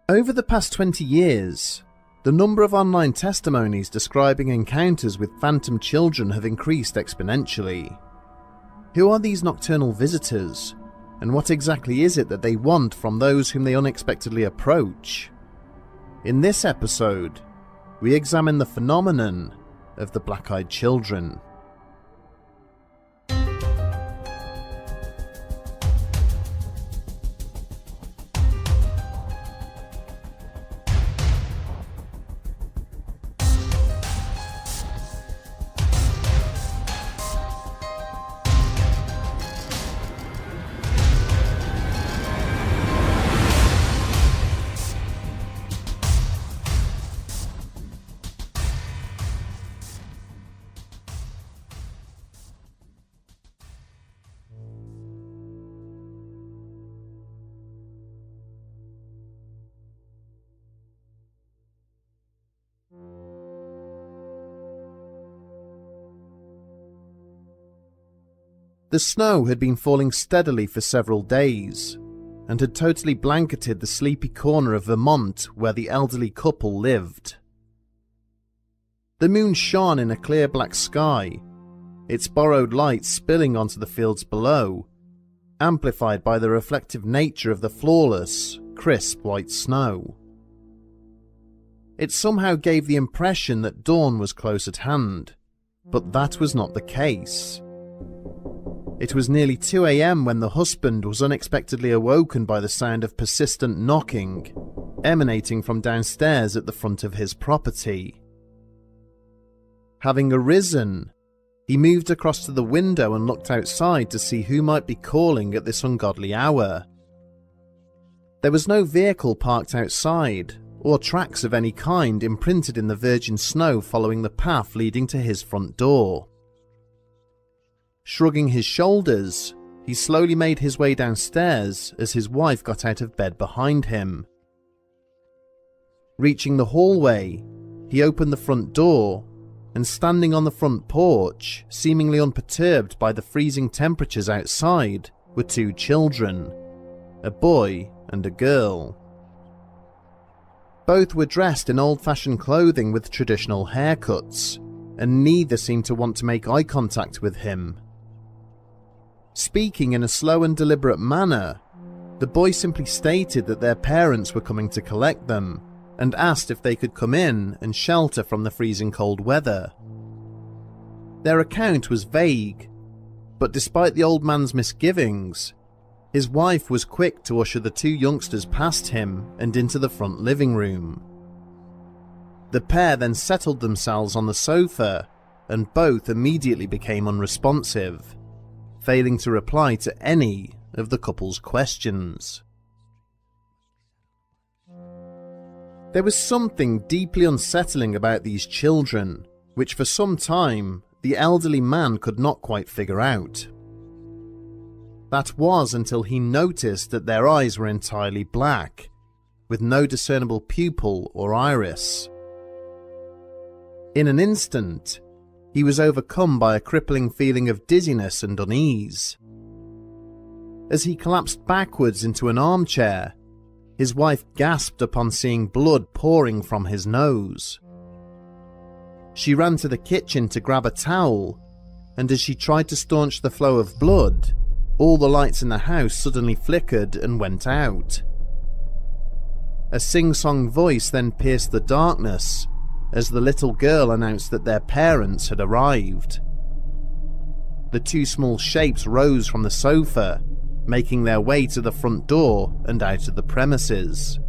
Over the past 20 years, the number of online testimonies describing encounters with phantom children have increased exponentially. Who are these nocturnal visitors, and what exactly is it that they want from those whom they unexpectedly approach? In this episode, we examine the phenomenon of the black-eyed children. The snow had been falling steadily for several days, and had totally blanketed the sleepy corner of Vermont where the elderly couple lived. The moon shone in a clear black sky, its borrowed light spilling onto the fields below, amplified by the reflective nature of the flawless, crisp white snow. It somehow gave the impression that dawn was close at hand, but that was not the case. It was nearly 2 a.m. when the husband was unexpectedly awoken by the sound of persistent knocking, emanating from downstairs at the front of his property. Having arisen, he moved across to the window and looked outside to see who might be calling at this ungodly hour. There was no vehicle parked outside, or tracks of any kind imprinted in the virgin snow following the path leading to his front door. Shrugging his shoulders, he slowly made his way downstairs as his wife got out of bed behind him. Reaching the hallway, he opened the front door, and standing on the front porch, seemingly unperturbed by the freezing temperatures outside, were 2 children, a boy and a girl. Both were dressed in old-fashioned clothing with traditional haircuts, and neither seemed to want to make eye contact with him. Speaking in a slow and deliberate manner, the boy simply stated that their parents were coming to collect them, and asked if they could come in and shelter from the freezing cold weather. Their account was vague, but despite the old man's misgivings, his wife was quick to usher the 2 youngsters past him and into the front living room. The pair then settled themselves on the sofa, and both immediately became unresponsive, failing to reply to any of the couple's questions. There was something deeply unsettling about these children, which for some time the elderly man could not quite figure out. That was until he noticed that their eyes were entirely black, with no discernible pupil or iris. In an instant, he was overcome by a crippling feeling of dizziness and unease. As he collapsed backwards into an armchair, his wife gasped upon seeing blood pouring from his nose. She ran to the kitchen to grab a towel, and as she tried to staunch the flow of blood, all the lights in the house suddenly flickered and went out. A sing-song voice then pierced the darkness as the little girl announced that their parents had arrived. The 2 small shapes rose from the sofa, making their way to the front door and out of the premises.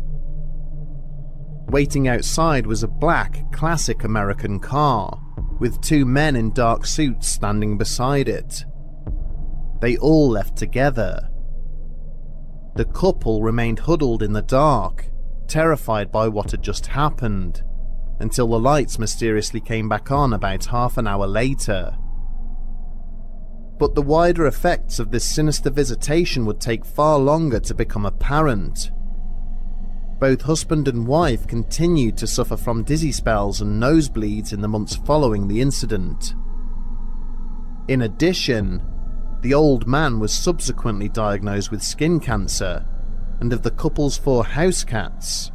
Waiting outside was a black, classic American car, with 2 men in dark suits standing beside it. They all left together. The couple remained huddled in the dark, terrified by what had just happened, until the lights mysteriously came back on about half an hour later. But the wider effects of this sinister visitation would take far longer to become apparent. Both husband and wife continued to suffer from dizzy spells and nosebleeds in the months following the incident. In addition, the old man was subsequently diagnosed with skin cancer, and of the couple's 4 house cats,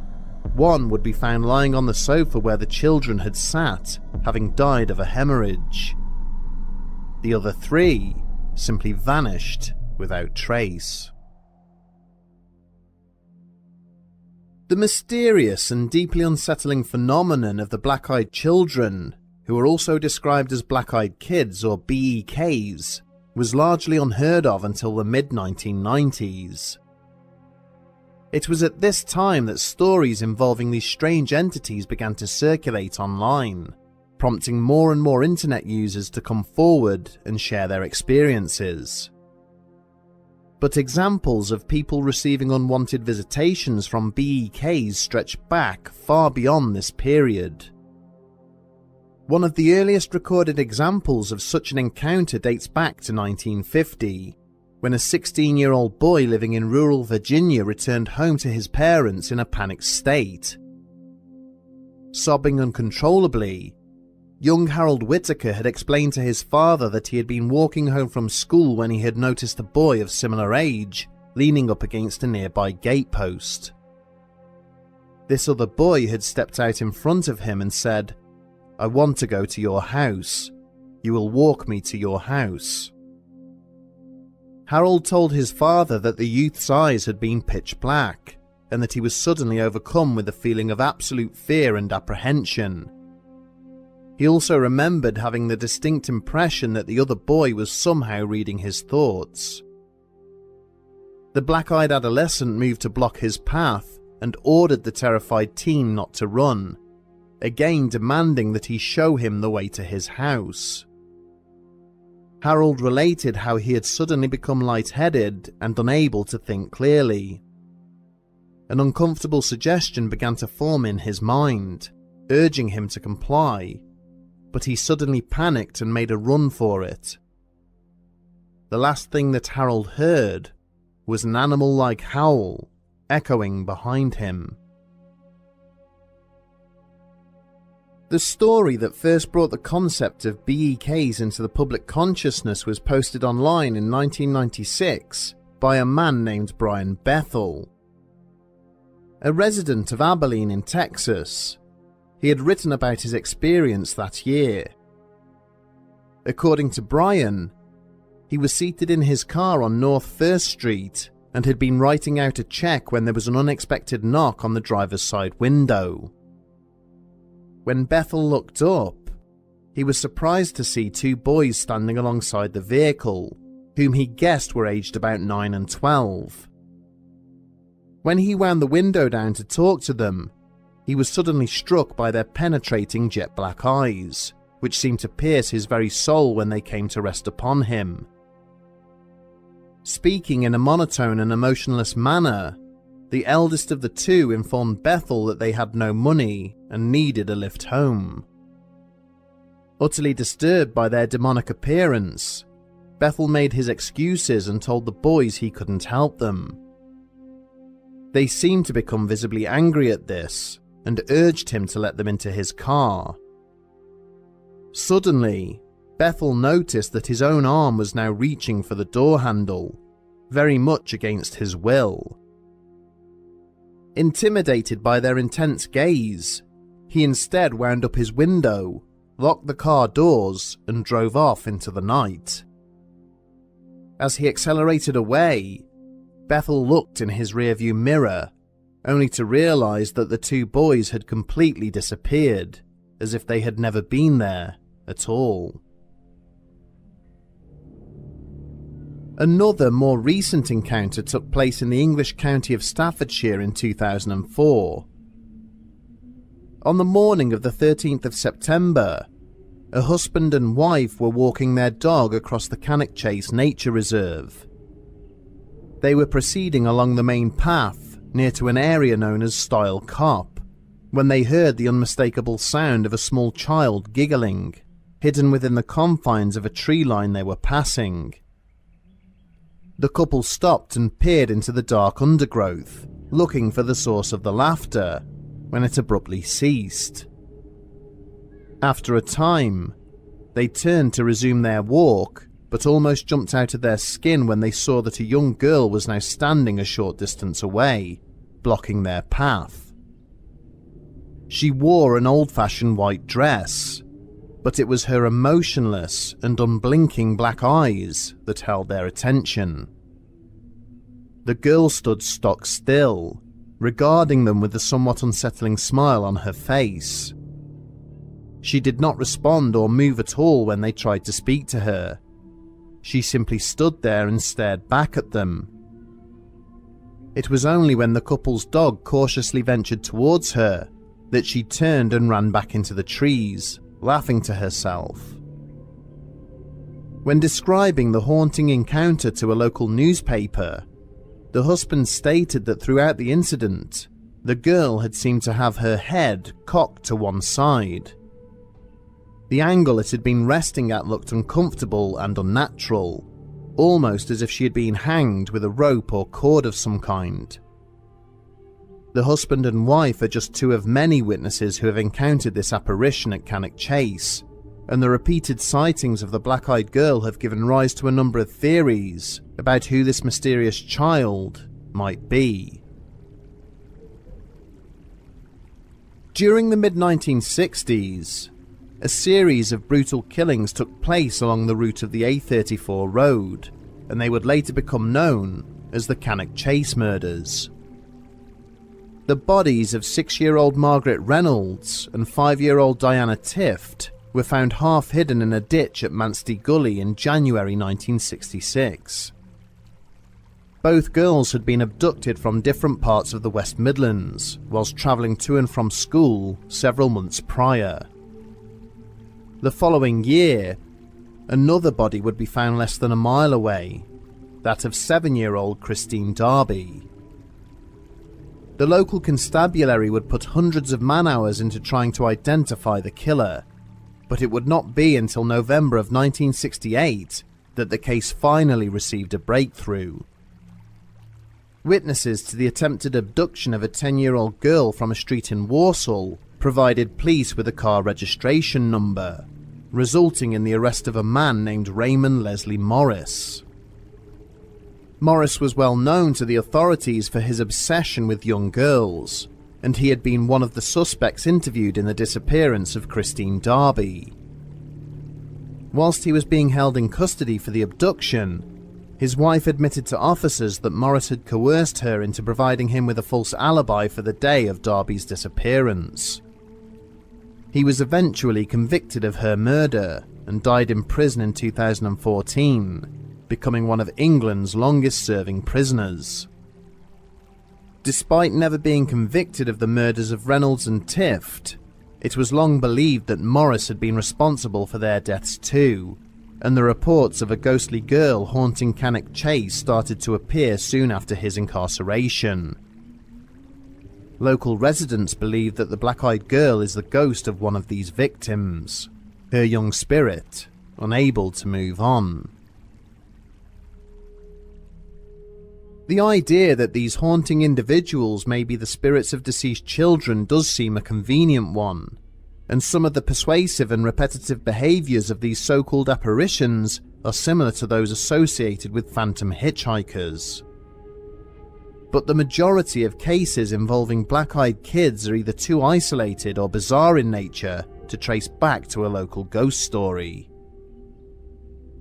One would be found lying on the sofa where the children had sat, having died of a hemorrhage. The other 3 simply vanished without trace. The mysterious and deeply unsettling phenomenon of the black-eyed children, who are also described as black-eyed kids or BEKs, was largely unheard of until the mid-1990s. It was at this time that stories involving these strange entities began to circulate online, prompting more and more internet users to come forward and share their experiences. But examples of people receiving unwanted visitations from BEKs stretch back far beyond this period. One of the earliest recorded examples of such an encounter dates back to 1950, when a 16-year-old boy living in rural Virginia returned home to his parents in a panicked state. Sobbing uncontrollably, young Harold Whittaker had explained to his father that he had been walking home from school when he had noticed a boy of similar age leaning up against a nearby gatepost. This other boy had stepped out in front of him and said, "I want to go to your house. You will walk me to your house." Harold told his father that the youth's eyes had been pitch black, and that he was suddenly overcome with a feeling of absolute fear and apprehension. He also remembered having the distinct impression that the other boy was somehow reading his thoughts. The black-eyed adolescent moved to block his path and ordered the terrified teen not to run, again demanding that he show him the way to his house. Harold related how he had suddenly become lightheaded and unable to think clearly. An uncomfortable suggestion began to form in his mind, urging him to comply, but he suddenly panicked and made a run for it. The last thing that Harold heard was an animal-like howl echoing behind him. The story that first brought the concept of BEKs into the public consciousness was posted online in 1996 by a man named Brian Bethel. A resident of Abilene in Texas, he had written about his experience that year. According to Brian, he was seated in his car on North First Street and had been writing out a check when there was an unexpected knock on the driver's side window. When Bethel looked up, he was surprised to see 2 boys standing alongside the vehicle, whom he guessed were aged about 9 and 12. When he wound the window down to talk to them, he was suddenly struck by their penetrating jet black eyes, which seemed to pierce his very soul when they came to rest upon him. Speaking in a monotone and emotionless manner, the eldest of the 2 informed Bethel that they had no money and needed a lift home. Utterly disturbed by their demonic appearance, Bethel made his excuses and told the boys he couldn't help them. They seemed to become visibly angry at this and urged him to let them into his car. Suddenly, Bethel noticed that his own arm was now reaching for the door handle, very much against his will. Intimidated by their intense gaze, he instead wound up his window, locked the car doors, and drove off into the night. As he accelerated away, Bethel looked in his rearview mirror, only to realize that the 2 boys had completely disappeared, as if they had never been there at all. Another more recent encounter took place in the English county of Staffordshire in 2004. On the morning of the 13th of September, a husband and wife were walking their dog across the Cannock Chase nature reserve. They were proceeding along the main path near to an area known as Stile Cop, when they heard the unmistakable sound of a small child giggling, hidden within the confines of a tree line they were passing. The couple stopped and peered into the dark undergrowth, looking for the source of the laughter, when it abruptly ceased. After a time, they turned to resume their walk, but almost jumped out of their skin when they saw that a young girl was now standing a short distance away, blocking their path. She wore an old-fashioned white dress, but it was her emotionless and unblinking black eyes that held their attention. The girl stood stock still, regarding them with a somewhat unsettling smile on her face. She did not respond or move at all when they tried to speak to her. She simply stood there and stared back at them. It was only when the couple's dog cautiously ventured towards her that she turned and ran back into the trees, laughing to herself. When describing the haunting encounter to a local newspaper, the husband stated that throughout the incident, the girl had seemed to have her head cocked to one side. The angle it had been resting at looked uncomfortable and unnatural, almost as if she had been hanged with a rope or cord of some kind. The husband and wife are just two of many witnesses who have encountered this apparition at Cannock Chase, and the repeated sightings of the black-eyed girl have given rise to a number of theories about who this mysterious child might be. During the mid-1960s, a series of brutal killings took place along the route of the A34 road, and they would later become known as the Cannock Chase murders. The bodies of 6-year-old Margaret Reynolds and 5-year-old Diana Tift were found half hidden in a ditch at Manstey Gully in January 1966. Both girls had been abducted from different parts of the West Midlands whilst travelling to and from school several months prior. The following year, another body would be found less than a mile away, that of 7-year-old Christine Darby. The local constabulary would put hundreds of man-hours into trying to identify the killer, but it would not be until November of 1968 that the case finally received a breakthrough. Witnesses to the attempted abduction of a 10-year-old girl from a street in Walsall provided police with a car registration number, resulting in the arrest of a man named Raymond Leslie Morris. Morris was well known to the authorities for his obsession with young girls, and he had been one of the suspects interviewed in the disappearance of Christine Darby. Whilst he was being held in custody for the abduction, his wife admitted to officers that Morris had coerced her into providing him with a false alibi for the day of Darby's disappearance. He was eventually convicted of her murder and died in prison in 2014, becoming one of England's longest-serving prisoners. Despite never being convicted of the murders of Reynolds and Tift, it was long believed that Morris had been responsible for their deaths too, and the reports of a ghostly girl haunting Cannock Chase started to appear soon after his incarceration. Local residents believe that the black-eyed girl is the ghost of one of these victims, her young spirit unable to move on. The idea that these haunting individuals may be the spirits of deceased children does seem a convenient one, and some of the persuasive and repetitive behaviours of these so-called apparitions are similar to those associated with phantom hitchhikers. But the majority of cases involving black-eyed kids are either too isolated or bizarre in nature to trace back to a local ghost story.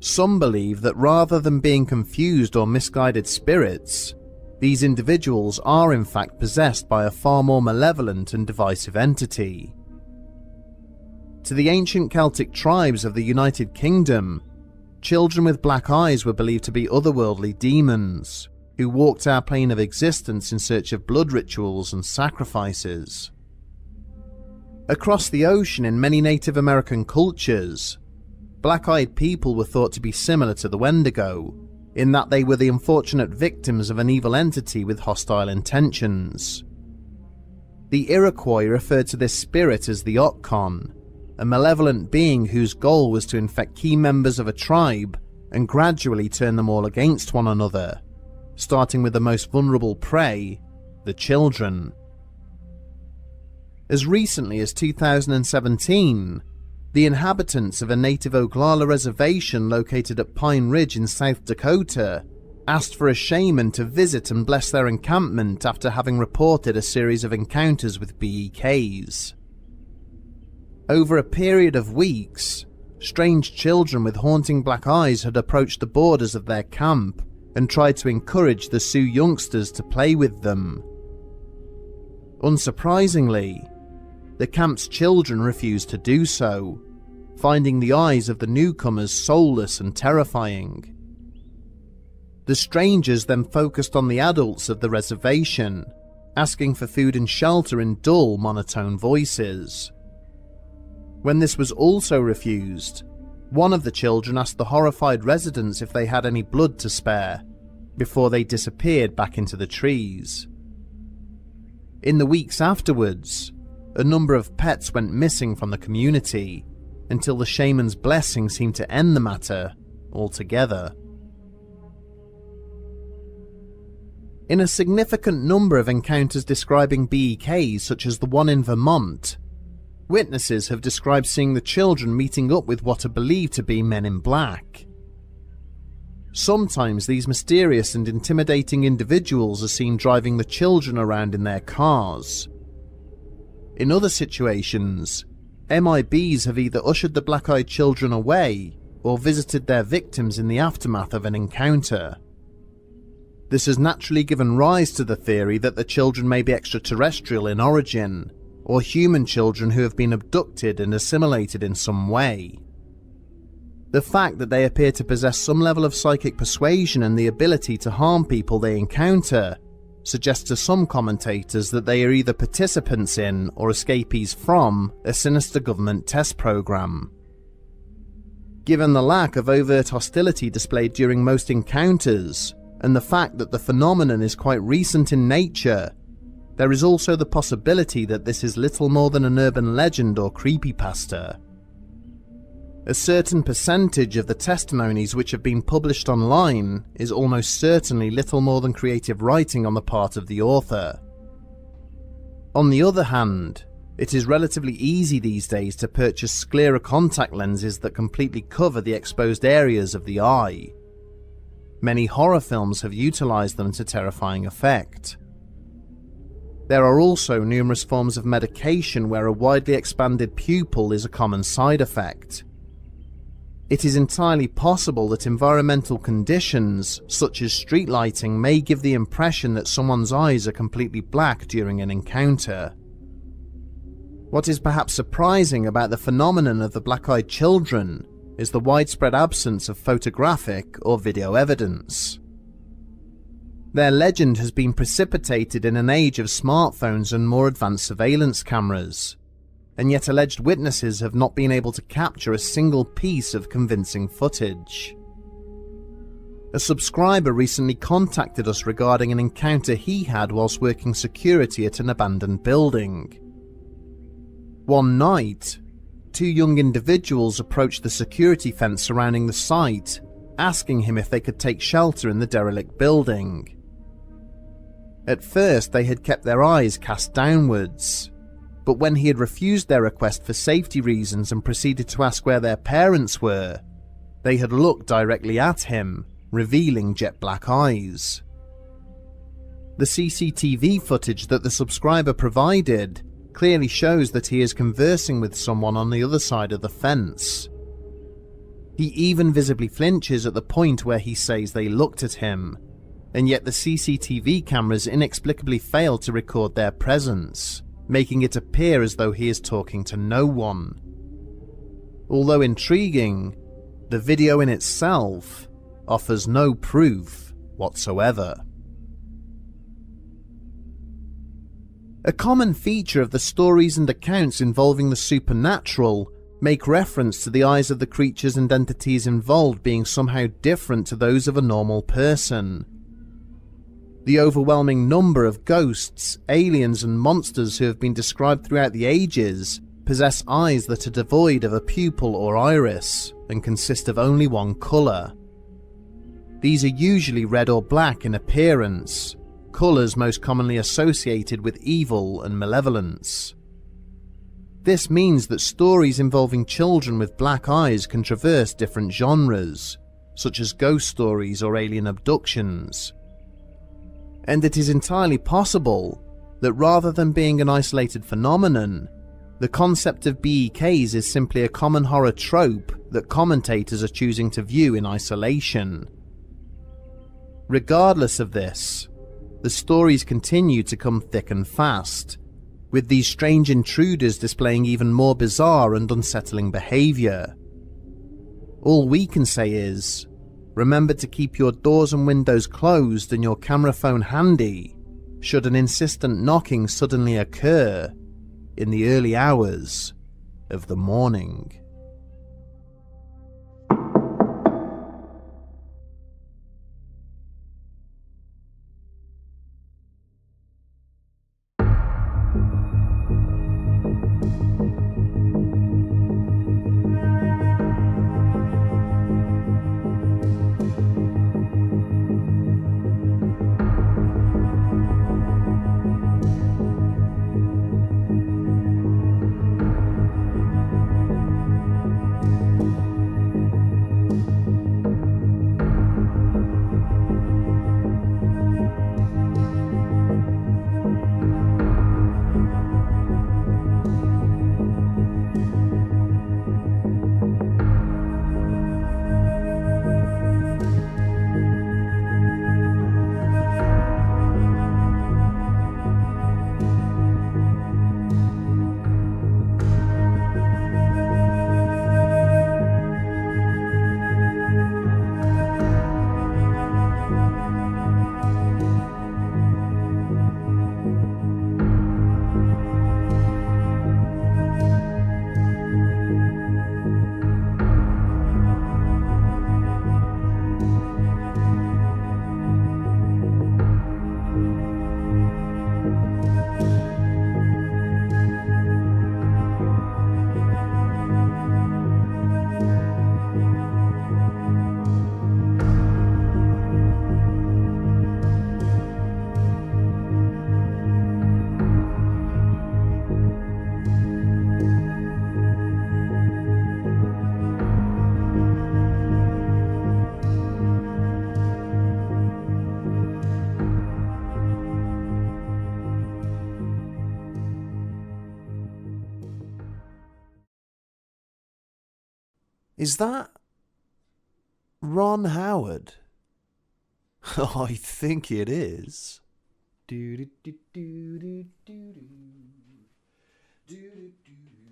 Some believe that rather than being confused or misguided spirits, these individuals are in fact possessed by a far more malevolent and divisive entity. To the ancient Celtic tribes of the United Kingdom, children with black eyes were believed to be otherworldly demons, who walked our plane of existence in search of blood rituals and sacrifices. Across the ocean in many Native American cultures, black-eyed people were thought to be similar to the Wendigo, in that they were the unfortunate victims of an evil entity with hostile intentions. The Iroquois referred to this spirit as the Otkon, a malevolent being whose goal was to infect key members of a tribe and gradually turn them all against one another, starting with the most vulnerable prey, the children. As recently as 2017, the inhabitants of a native Oglala reservation located at Pine Ridge in South Dakota asked for a shaman to visit and bless their encampment after having reported a series of encounters with BEKs. Over a period of weeks, strange children with haunting black eyes had approached the borders of their camp and tried to encourage the Sioux youngsters to play with them. Unsurprisingly, the camp's children refused to do so, finding the eyes of the newcomers soulless and terrifying. The strangers then focused on the adults of the reservation, asking for food and shelter in dull, monotone voices. When this was also refused, one of the children asked the horrified residents if they had any blood to spare, before they disappeared back into the trees. In the weeks afterwards, a number of pets went missing from the community, until the shaman's blessing seemed to end the matter altogether. In a significant number of encounters describing BEKs, such as the one in Vermont, witnesses have described seeing the children meeting up with what are believed to be men in black. Sometimes these mysterious and intimidating individuals are seen driving the children around in their cars. In other situations, MIBs have either ushered the black-eyed children away or visited their victims in the aftermath of an encounter. This has naturally given rise to the theory that the children may be extraterrestrial in origin, or human children who have been abducted and assimilated in some way. The fact that they appear to possess some level of psychic persuasion and the ability to harm people they encounter suggests to some commentators that they are either participants in or escapees from a sinister government test program. Given the lack of overt hostility displayed during most encounters, and the fact that the phenomenon is quite recent in nature, there is also the possibility that this is little more than an urban legend or creepypasta. A certain percentage of the testimonies which have been published online is almost certainly little more than creative writing on the part of the author. On the other hand, it is relatively easy these days to purchase sclera contact lenses that completely cover the exposed areas of the eye. Many horror films have utilized them to terrifying effect. There are also numerous forms of medication where a widely expanded pupil is a common side effect. It is entirely possible that environmental conditions, such as street lighting, may give the impression that someone's eyes are completely black during an encounter. What is perhaps surprising about the phenomenon of the black-eyed children is the widespread absence of photographic or video evidence. Their legend has been precipitated in an age of smartphones and more advanced surveillance cameras, and yet alleged witnesses have not been able to capture a single piece of convincing footage. A subscriber recently contacted us regarding an encounter he had whilst working security at an abandoned building. One night, two young individuals approached the security fence surrounding the site, asking him if they could take shelter in the derelict building. At first, they had kept their eyes cast downwards, but when he had refused their request for safety reasons and proceeded to ask where their parents were, they had looked directly at him, revealing jet black eyes. The CCTV footage that the subscriber provided clearly shows that he is conversing with someone on the other side of the fence. He even visibly flinches at the point where he says they looked at him, and yet the CCTV cameras inexplicably fail to record their presence, making it appear as though he is talking to no one. Although intriguing, the video in itself offers no proof whatsoever. A common feature of the stories and accounts involving the supernatural make reference to the eyes of the creatures and entities involved being somehow different to those of a normal person. The overwhelming number of ghosts, aliens and monsters who have been described throughout the ages possess eyes that are devoid of a pupil or iris and consist of only one colour. These are usually red or black in appearance, colours most commonly associated with evil and malevolence. This means that stories involving children with black eyes can traverse different genres, such as ghost stories or alien abductions. And it is entirely possible that rather than being an isolated phenomenon, The concept of BEKs is simply a common horror trope that commentators are choosing to view in isolation. Regardless of this, the stories continue to come thick and fast, with these strange intruders displaying even more bizarre and unsettling behaviour. All we can say is, remember to keep your doors and windows closed and your camera phone handy should an insistent knocking suddenly occur in the early hours of the morning. Is that Ron Howard? Oh, I think it is. Do do do do do do do do do.